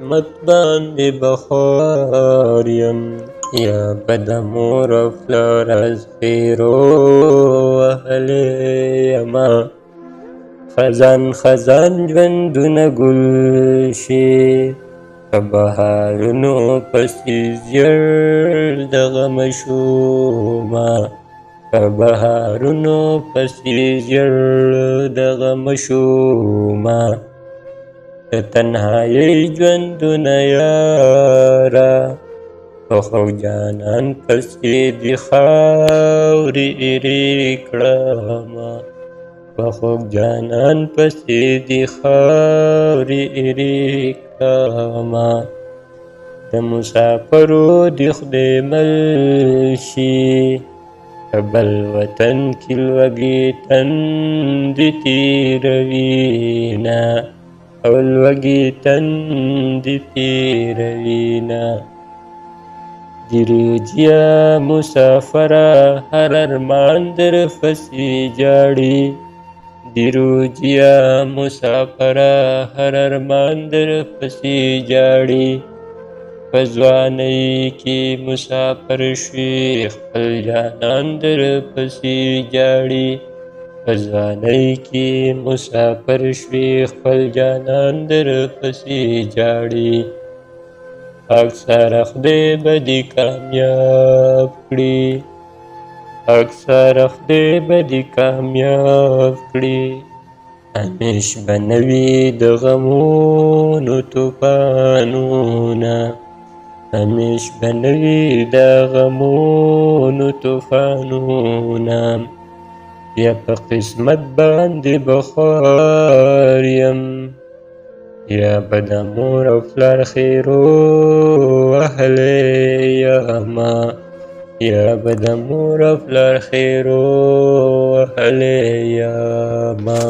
قسمت باندې بخار یم یا به د مور او پلار از خیرو وهلی یمه خزان خزان ژوندونه ګل شي په بهارونو پسې زیړ د غمه شومه په بهارونو پسې زیړ د غمه شومه د تنهایۍ ژوندونه یاره په خوجانان پسې دې خاورې ایرې کړمه په خوجانان پسې دې خاورې ایرې کړمه د مسافرو دې خدای مل شي په بل وطن کې لوږې تندې تېروينه او لوږې تندې تېروينه د روجیا مسافره هر ارمان در پسې جاړي د روجیا مسافره هر ارمان در پسې جاړي په ځوانۍ کې مسافر شوي خپل جانان در پسې جاړي په ځوانۍ کې مسافر شوي خپل جانان در پسې جاړي اکثر خدای به دې کامیاب کړي اکثر خدای به دې کامیاب کړي همیش به نه وي د غمونو طوفانونه همیش به نه وي د غمونو طوفانونه بیا په قسمت باندې بخار یم یا به د مور او پلار خیرو وهلی یمه یا به د مور او پلار خیرو وهلی یمه